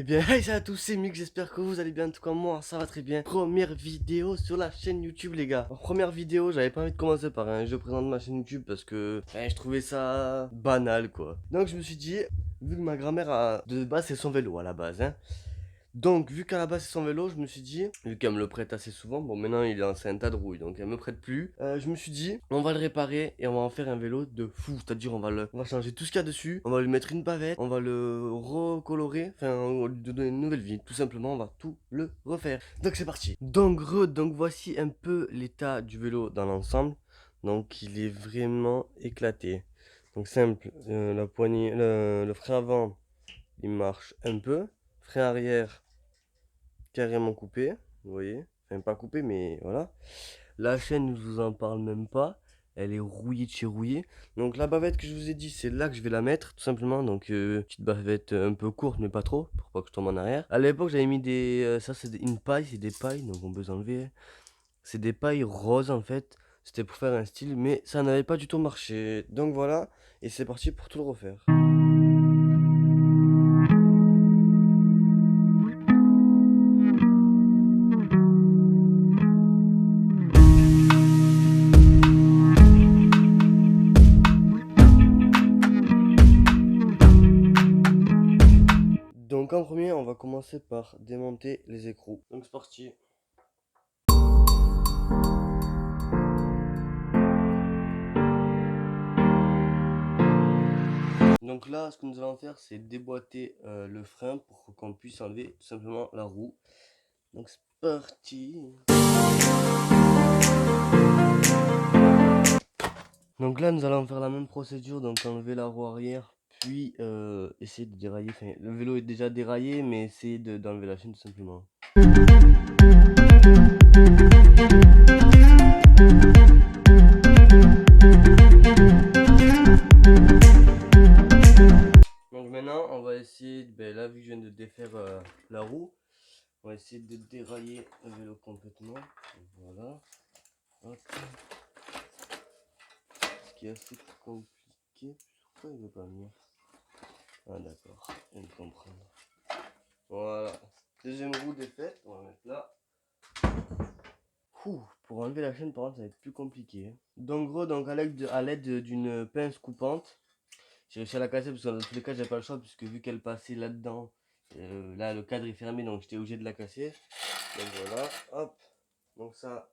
bien, hey, salut à tous, c'est Mick, j'espère que vous allez bien, tout comme moi, ça va très bien. Première vidéo sur la chaîne YouTube, les gars. En première vidéo, j'avais pas envie de commencer par un jeu présente ma chaîne YouTube parce que je trouvais ça banal, quoi. Donc je me suis dit, vu que ma grand-mère a de base c'est son vélo à la base, hein. Donc, vu qu'à la base c'est son vélo, je me suis dit, vu qu'elle me le prête assez souvent, bon maintenant il est en c'est un tas de rouille, donc elle me prête plus. Je me suis dit, on va le réparer et on va en faire un vélo de fou. C'est-à-dire on va changer tout ce qu'il y a dessus, on va lui mettre une bavette, on va le recolorer, enfin on va lui donner une nouvelle vie. Tout simplement, on va tout le refaire. Donc c'est parti. Donc voici un peu l'état du vélo dans l'ensemble. Donc il est vraiment éclaté. Donc simple, la poignée, le frein avant, il marche un peu. Frein arrière carrément coupé, vous voyez, enfin pas coupé mais voilà. La chaîne, je vous en parle même pas, elle est rouillée de chez rouillée. Donc la bavette que je vous ai dit, c'est là que je vais la mettre tout simplement. Donc petite bavette un peu courte mais pas trop, pour pas que je tombe en arrière. À l'époque j'avais mis des, ça c'est une paille, c'est des pailles, donc on peut les enlever. C'est des pailles roses en fait, c'était pour faire un style, mais ça n'avait pas du tout marché. Donc voilà, et c'est parti pour tout le refaire. Donc en premier, on va commencer par démonter les écrous. Donc c'est parti. Donc là, ce que nous allons faire, c'est déboîter le frein pour qu'on puisse enlever tout simplement la roue. Donc c'est parti. Donc là, nous allons faire la même procédure, donc enlever la roue arrière, puis essayer de dérailler. Enfin, le vélo est déjà déraillé, mais essayer d'enlever la chaîne tout simplement. Donc maintenant, on va essayer, là vu que je viens de défaire la roue, on va essayer de dérailler le vélo complètement. Voilà. Hop. Ce qui est assez compliqué. Pourquoi il veut pas venir? Ah d'accord, je viens de comprendre. Voilà. Deuxième roue défaite, on va mettre là. Pour enlever la chaîne par contre ça va être plus compliqué. Donc gros, donc à l'aide d'une pince coupante, j'ai réussi à la casser parce que dans tous les cas j'avais pas le choix puisque vu qu'elle passait là-dedans, là le cadre est fermé donc j'étais obligé de la casser. Donc voilà, hop. Donc ça,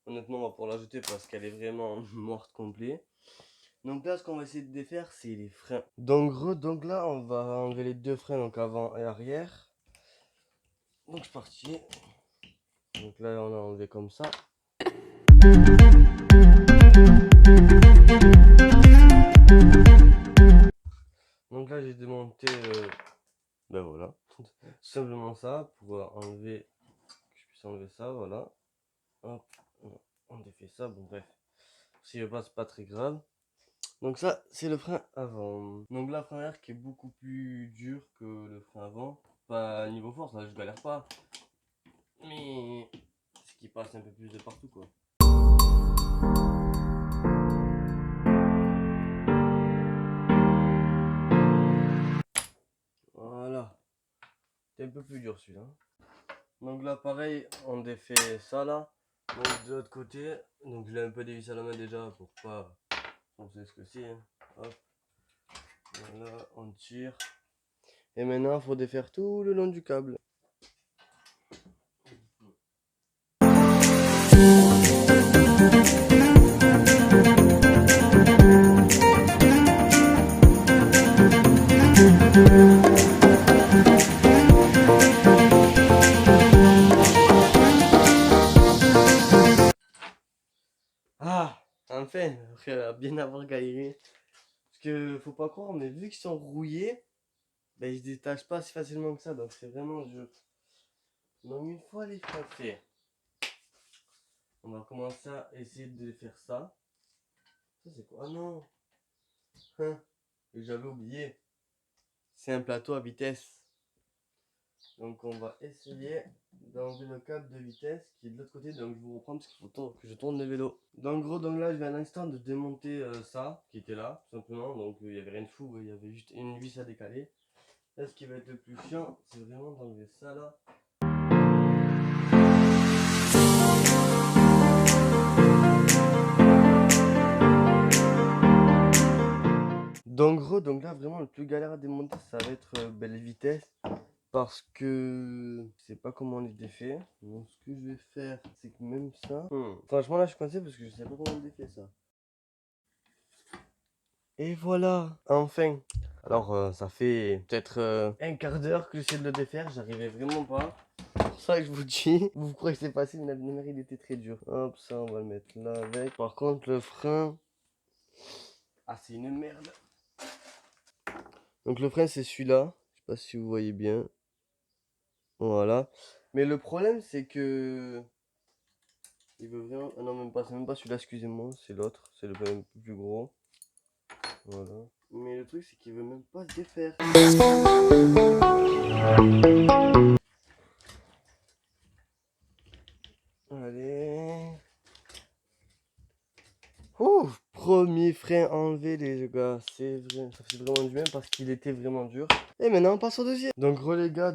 honnêtement on va pouvoir la jeter parce qu'elle est vraiment morte complet. Donc là ce qu'on va essayer de défaire c'est les freins. Donc là on va enlever les deux freins, donc avant et arrière. Donc c'est parti. Donc là on a enlevé comme ça. Donc là j'ai démonté ben voilà, simplement ça pour enlever, que je puisse enlever ça, voilà. Hop, on défait ça, bon bref. Si je passe pas très grave. Donc ça c'est le frein avant. Donc là le frein arrière qui est beaucoup plus dur que le frein avant. Pas niveau force, là je galère pas. Mais ce qui passe un peu plus de partout quoi. Voilà. C'est un peu plus dur celui-là. Donc là pareil, on défait ça là. Donc de l'autre côté, donc je l'ai un peu dévissé à la main déjà pour pas, on sait ce que c'est, hein. Hop. Voilà, on tire. Et maintenant il faut défaire tout le long du câble. Ah, enfin, après bien avoir galéré. Parce que faut pas croire, mais vu qu'ils sont rouillés, ils se détachent pas si facilement que ça, donc c'est vraiment dur. Donc une fois les freins faits, on va commencer à essayer de faire ça. Ça c'est quoi? Ah non, hein, j'avais oublié. C'est un plateau à vitesse. Donc on va essayer d'enlever le câble de vitesse qui est de l'autre côté. Donc je vous reprends parce qu'il faut que je tourne le vélo. Donc gros, donc là je viens à l'instant de démonter ça qui était là, tout simplement. Donc il n'y avait rien de fou, il y avait juste une vis à décaler. Là, ce qui va être le plus chiant, c'est vraiment d'enlever ça là. Donc là, vraiment, le plus galère à démonter, ça va être les vitesses. Parce que je sais pas comment on les défait. Donc, ce que je vais faire, c'est que même ça. Franchement, là, je suis coincé parce que je sais pas comment on défait ça. Et voilà, enfin. Alors, ça fait peut-être un quart d'heure que j'essaie de le défaire. J'arrivais vraiment pas. C'est pour ça que je vous dis. Vous croyez que c'est facile, mais la lumière, il était très dur. Hop, ça, on va le mettre là avec. Par contre, le frein. Ah, c'est une merde. Donc, le frein, c'est celui-là. Je sais pas si vous voyez bien. Voilà. Mais le problème, c'est que. Il veut vraiment. Ah non, même pas. C'est même pas celui-là, excusez-moi. C'est l'autre. C'est le un peu plus gros. Voilà. Mais le truc, c'est qu'il veut même pas se défaire. Allez. Ouh, premier frein enlevé, les gars. C'est vrai. Ça fait vraiment du bien parce qu'il était vraiment dur. Et maintenant, on passe au deuxième. Donc, les gars,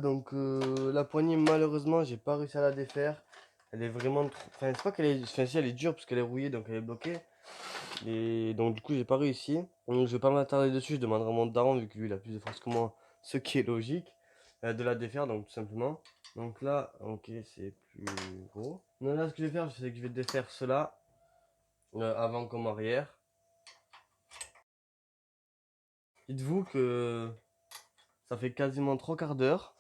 la poignée, malheureusement, j'ai pas réussi à la défaire. Elle est vraiment trop. Enfin, c'est pas qu'elle est. Enfin, si, elle est dure parce qu'elle est rouillée, donc elle est bloquée. Et donc, du coup, j'ai pas réussi. Donc, je vais pas m'attarder dessus. Je demanderai à mon daron, vu que lui, il a plus de force que moi, ce qui est logique, de la défaire, donc tout simplement. Donc là, ok, c'est plus gros. Donc là, ce que je vais faire, c'est que je vais défaire cela, avant comme arrière. Dites-vous que ça fait quasiment 3 quarts d'heure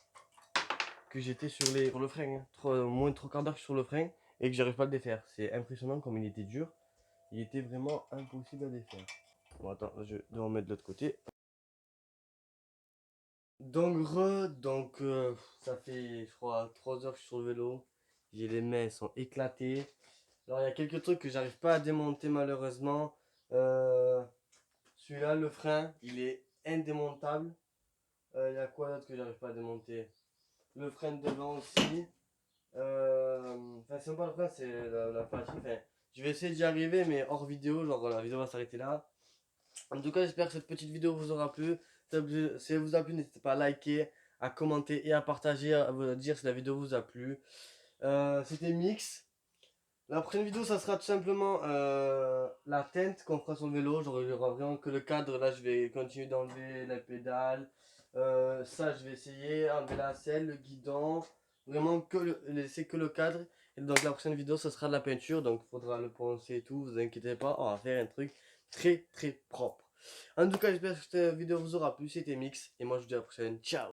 que j'étais sur le frein. Hein. Moins de 3 quarts d'heure sur le frein et que j'arrive pas à le défaire. C'est impressionnant comme il était dur. Il était vraiment impossible à défaire. Bon, attends, je dois en mettre de l'autre côté. Donc, ça fait, je crois, 3 heures que je suis sur le vélo. J'ai les mains, elles sont éclatées. Alors, il y a quelques trucs que j'arrive pas à démonter malheureusement. Euh, Celui-là, le frein, il est indémontable. Il y a quoi d'autre que j'arrive pas à démonter? Le frein de devant aussi. Enfin, c'est pas le frein, c'est la fatigue. Enfin, je vais essayer d'y arriver, mais hors vidéo. Genre, la vidéo va s'arrêter là. En tout cas, j'espère que cette petite vidéo vous aura plu. Si elle vous a plu, n'hésitez pas à liker, à commenter et à partager, à vous dire si la vidéo vous a plu. C'était Mix. La prochaine vidéo, ça sera tout simplement la teinte qu'on fera sur le vélo. Genre, il y aura vraiment que le cadre. Là, je vais continuer d'enlever les pédales. Ça, je vais essayer. Enlever la selle, le guidon. Vraiment, laisser que le cadre. Et donc, la prochaine vidéo, ça sera de la peinture. Donc, il faudra le poncer et tout. Vous inquiétez pas. On va faire un truc très, très propre. En tout cas, j'espère que cette vidéo vous aura plu. C'était Mix. Et moi, je vous dis à la prochaine. Ciao!